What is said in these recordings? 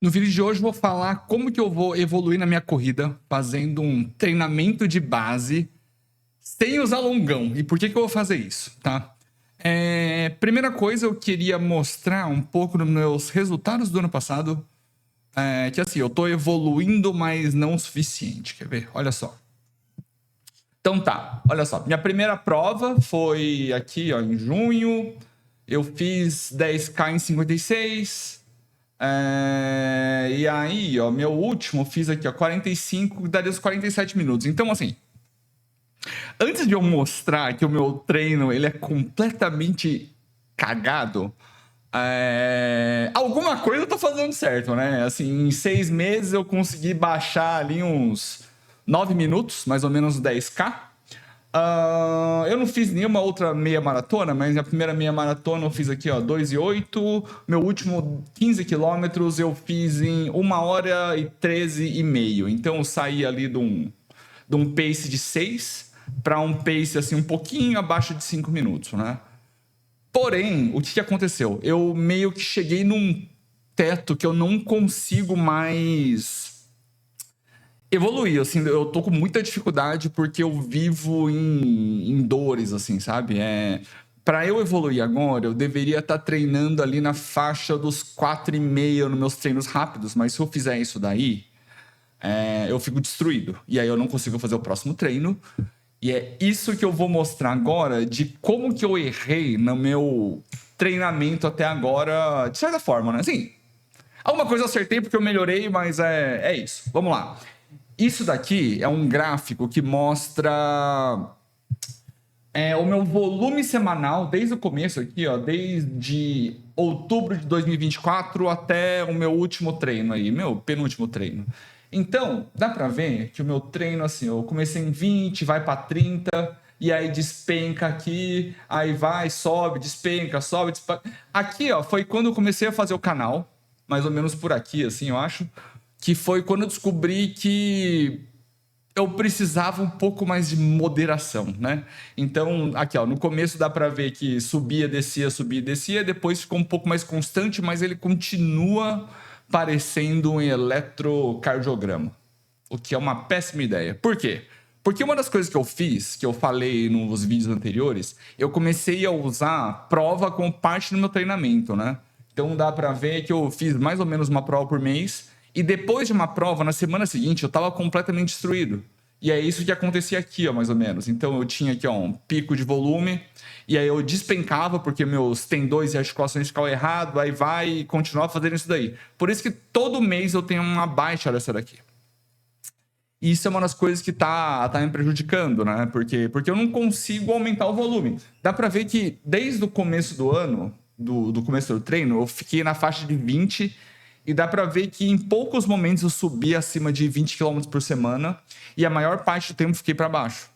No vídeo de hoje eu vou falar como que eu vou evoluir na minha corrida fazendo um treinamento de base sem usar longão. E por que eu vou fazer isso, tá? Primeira coisa, eu queria mostrar um pouco dos meus resultados do ano passado. Que assim, eu tô evoluindo, mas não o suficiente. Quer ver? Olha só. Então tá, olha só. Minha primeira prova foi aqui, ó, em junho. Eu fiz 10K em 56. E aí, ó, meu último fiz aqui, ó, 45, daria os 47 minutos. Então, assim, antes de eu mostrar que o meu treino ele é completamente cagado, alguma coisa eu tô fazendo certo, né? Assim, em 6 meses eu consegui baixar ali uns 9 minutos, mais ou menos 10K. Eu não fiz nenhuma outra meia maratona, mas a primeira meia maratona eu fiz aqui, ó, 2:08. Meu último 15 quilômetros eu fiz em 1 hora e 13 e meio. Então eu saí ali de um pace de 6 para um pace assim um pouquinho abaixo de 5 minutos, né? Porém, o que aconteceu? Eu meio que cheguei num teto que eu não consigo mais evoluir, assim, eu tô com muita dificuldade porque eu vivo em dores, assim, sabe? Para eu evoluir agora, eu deveria estar treinando ali na faixa dos 4,5 nos meus treinos rápidos, mas se eu fizer isso daí, eu fico destruído. E aí eu não consigo fazer o próximo treino. E é isso que eu vou mostrar agora de como que eu errei no meu treinamento até agora, de certa forma, né? Assim, alguma coisa eu acertei porque eu melhorei, mas é isso. Vamos lá. Isso daqui é um gráfico que mostra o meu volume semanal desde o começo aqui, ó, desde outubro de 2024 até o meu último treino aí, meu penúltimo treino. Então, dá pra ver que o meu treino, assim, eu comecei em 20, vai pra 30, e aí despenca aqui, aí vai, sobe, despenca, sobe, despenca. Aqui, ó, foi quando eu comecei a fazer o canal, mais ou menos por aqui, assim, eu acho, que foi quando eu descobri que eu precisava um pouco mais de moderação, né? Então, aqui, ó, no começo dá para ver que subia, descia, depois ficou um pouco mais constante, mas ele continua parecendo um eletrocardiograma, o que é uma péssima ideia. Por quê? Porque uma das coisas que eu fiz, que eu falei nos vídeos anteriores, eu comecei a usar prova como parte do meu treinamento, né? Então dá para ver que eu fiz mais ou menos uma prova por mês e depois de uma prova, na semana seguinte, eu estava completamente destruído. E é isso que acontecia aqui, ó, mais ou menos. Então eu tinha aqui, ó, um pico de volume, e aí eu despencava porque meus tendões e articulações ficavam errados, aí vai e continuava fazendo isso daí. Por isso que todo mês eu tenho uma baixa dessa daqui. E isso é uma das coisas que tá me prejudicando, né? Porque eu não consigo aumentar o volume. Dá para ver que desde o começo do ano, do começo do treino, eu fiquei na faixa de 20 e dá para ver que em poucos momentos eu subi acima de 20 quilômetros por semana e a maior parte do tempo fiquei para baixo.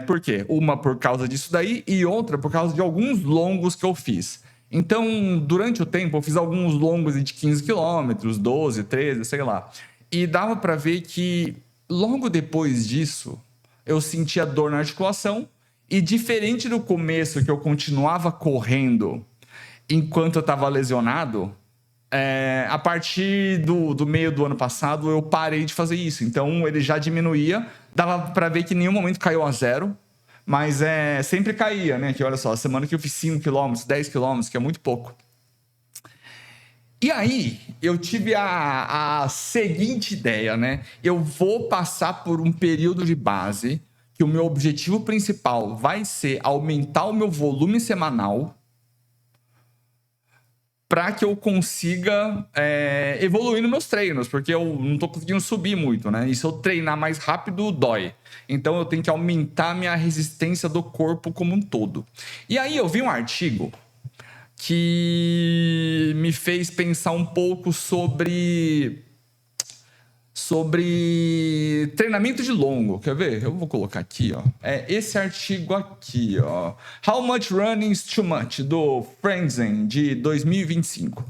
Por quê? Uma por causa disso daí e outra por causa de alguns longos que eu fiz. Então, durante o tempo, eu fiz alguns longos de 15 quilômetros, 12, 13, sei lá. E dava para ver que logo depois disso, eu sentia dor na articulação. E diferente do começo, que eu continuava correndo enquanto eu estava lesionado, a partir do meio do ano passado, eu parei de fazer isso. Então, ele já diminuía. Dava para ver que em nenhum momento caiu a zero. Mas sempre caía, né? Que olha só, a semana que eu fiz 5 quilômetros, 10 quilômetros, que é muito pouco. E aí, eu tive a seguinte ideia, né? Eu vou passar por um período de base, que o meu objetivo principal vai ser aumentar o meu volume semanal para que eu consiga evoluir nos meus treinos, porque eu não estou conseguindo subir muito, né? E se eu treinar mais rápido, dói. Então eu tenho que aumentar minha resistência do corpo como um todo. E aí eu vi um artigo que me fez pensar um pouco sobre treinamento de longo. Quer ver? Eu vou colocar aqui, ó. Esse artigo aqui, ó. How Much Running is Too Much, do Frenzen, de 2025.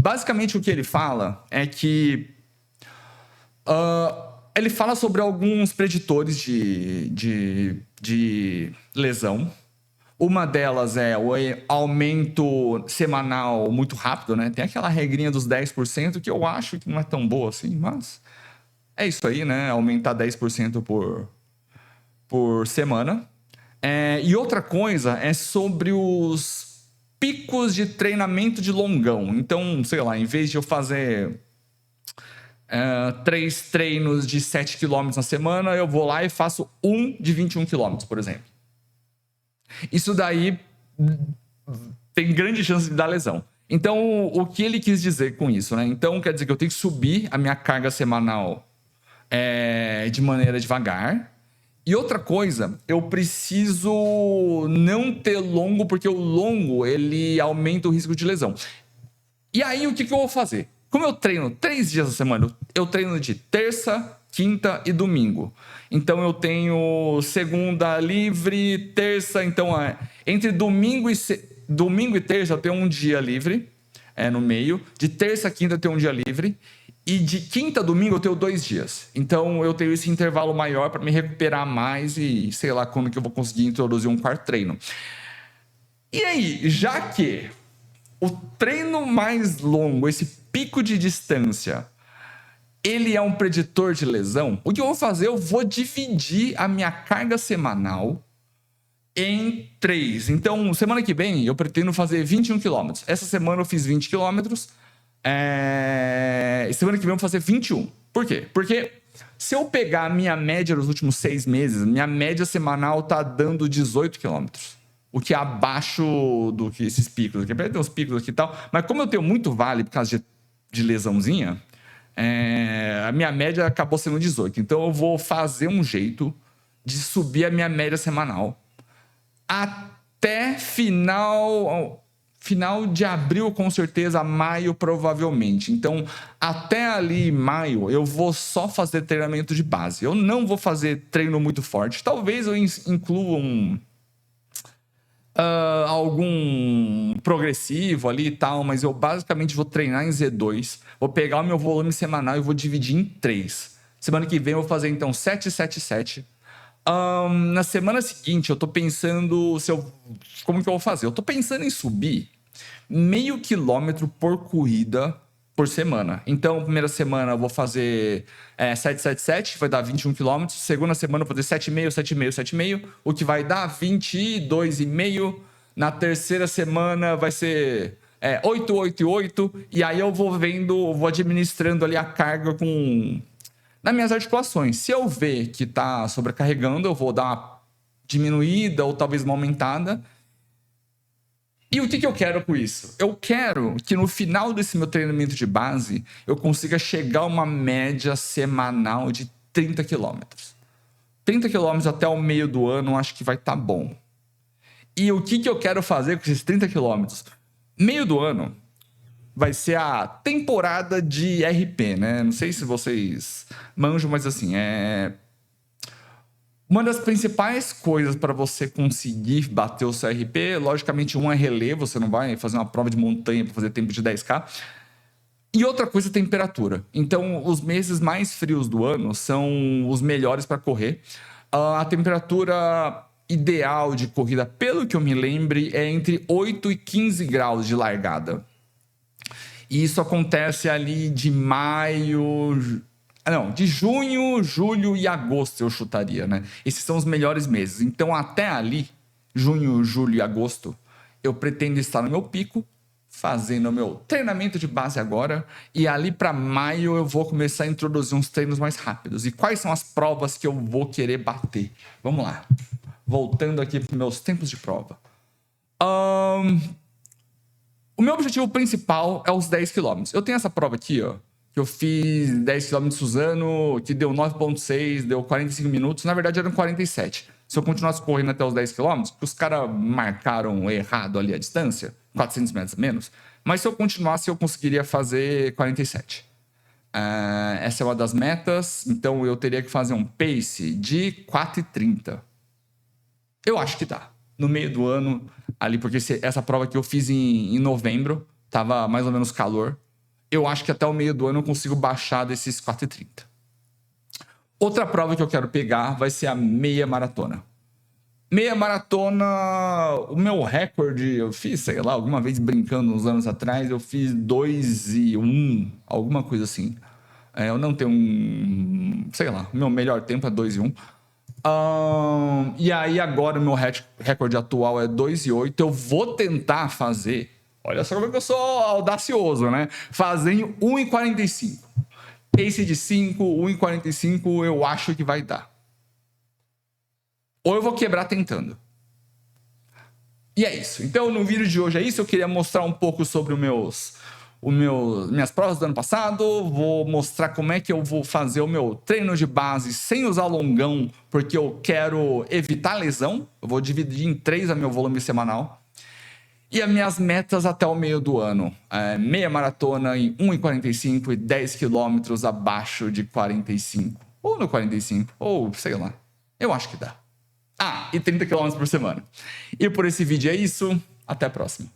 Basicamente, o que ele fala é que ele fala sobre alguns preditores de lesão. Uma delas é o aumento semanal muito rápido, né? Tem aquela regrinha dos 10% que eu acho que não é tão boa assim, mas é isso aí, né? Aumentar 10% por semana. E outra coisa é sobre os picos de treinamento de longão. Então, sei lá, em vez de eu fazer 3 treinos de 7 km na semana, eu vou lá e faço um de 21 km, por exemplo. Isso daí tem grande chance de dar lesão. Então, o que ele quis dizer com isso, né? Então, quer dizer que eu tenho que subir a minha carga semanal de maneira devagar. E outra coisa, eu preciso não ter longo, porque o longo, ele aumenta o risco de lesão. E aí, o que eu vou fazer? Como eu treino 3 dias na semana, eu treino de terça, quinta e domingo. Então, eu tenho segunda livre, terça... Então, entre domingo e terça, eu tenho um dia livre, no meio. De terça a quinta, eu tenho um dia livre. E de quinta a domingo, eu tenho 2 dias. Então, eu tenho esse intervalo maior para me recuperar mais e sei lá quando que eu vou conseguir introduzir um quarto treino. E aí, já que o treino mais longo, esse pico de distância, ele é um preditor de lesão, o que eu vou fazer? Eu vou dividir a minha carga semanal em 3. Então, semana que vem, eu pretendo fazer 21 km. Essa semana eu fiz 20 km. Semana que vem eu vou fazer 21. Por quê? Porque se eu pegar a minha média nos últimos 6 meses, minha média semanal tá dando 18 km. O que é abaixo do que esses picos aqui. Tem uns picos aqui e tal. Mas como eu tenho muito vale por causa de lesãozinha, a minha média acabou sendo 18. Então eu vou fazer um jeito de subir a minha média semanal até final de abril, com certeza, maio, provavelmente. Então, até ali, maio, eu vou só fazer treinamento de base. Eu não vou fazer treino muito forte. Talvez eu inclua algum progressivo ali e tal, mas eu basicamente vou treinar em Z2. Vou pegar o meu volume semanal e vou dividir em 3. Semana que vem eu vou fazer, então, 7, 7, 7. Na semana seguinte, eu tô pensando como que eu vou fazer. Eu tô pensando em subir meio quilômetro por corrida por semana. Então, primeira semana eu vou fazer 7, 7, 7, vai dar 21 km. Segunda semana eu vou fazer 7,5, 7,5, 7,5, o que vai dar 22,5. Na terceira semana vai ser 8, 8 e 8. E aí eu vou administrando ali a carga nas minhas articulações. Se eu ver que tá sobrecarregando, eu vou dar uma diminuída ou talvez uma aumentada. E o que eu quero com isso? Eu quero que no final desse meu treinamento de base, eu consiga chegar a uma média semanal de 30 km. 30 km até o meio do ano, eu acho que vai estar bom. E o que eu quero fazer com esses 30 km? Meio do ano vai ser a temporada de RP, né? Não sei se vocês manjam, mas assim, uma das principais coisas para você conseguir bater o seu RP, logicamente, um é relevo, você não vai fazer uma prova de montanha para fazer tempo de 10K. E outra coisa é temperatura. Então, os meses mais frios do ano são os melhores para correr. A temperatura ideal de corrida, pelo que eu me lembre, é entre 8 e 15 graus de largada. E isso acontece ali de junho, julho e agosto, eu chutaria, né? Esses são os melhores meses. Então, até ali, junho, julho e agosto, eu pretendo estar no meu pico, fazendo o meu treinamento de base agora. E ali para maio, eu vou começar a introduzir uns treinos mais rápidos. E quais são as provas que eu vou querer bater? Vamos lá. Voltando aqui para meus tempos de prova. O meu objetivo principal é os 10 km. Eu tenho essa prova aqui, ó, que eu fiz 10 km de Suzano, que deu 9,6, deu 45 minutos. Na verdade, eram 47. Se eu continuasse correndo até os 10 km, os caras marcaram errado ali a distância, 400 metros a menos. Mas se eu continuasse, eu conseguiria fazer 47. Essa é uma das metas. Então, eu teria que fazer um pace de 4,30. Eu acho que dá. No meio do ano, ali, porque essa prova que eu fiz em novembro, tava mais ou menos calor. Eu acho que até o meio do ano eu consigo baixar desses 4,30. Outra prova que eu quero pegar vai ser a meia maratona. Meia maratona, o meu recorde, eu fiz, sei lá, alguma vez brincando uns anos atrás, eu fiz 2:1, alguma coisa assim. Eu não tenho sei lá, o meu melhor tempo é 2:1. E aí agora o meu recorde atual é 2:8. Eu vou tentar fazer, olha só como é que eu sou audacioso, né? Fazer em 1:45. Pace de 5, 1:45 eu acho que vai dar. Ou eu vou quebrar tentando. E é isso. Então, no vídeo de hoje é isso. Eu queria mostrar um pouco sobre minhas provas do ano passado. Vou mostrar como é que eu vou fazer o meu treino de base sem usar longão, porque eu quero evitar lesão. Eu vou dividir em 3 o meu volume semanal. E as minhas metas até o meio do ano. Meia maratona em 1:45 e 10 quilômetros abaixo de 45. Ou no 45, ou sei lá. Eu acho que dá. E 30 km por semana. E por esse vídeo é isso. Até a próxima.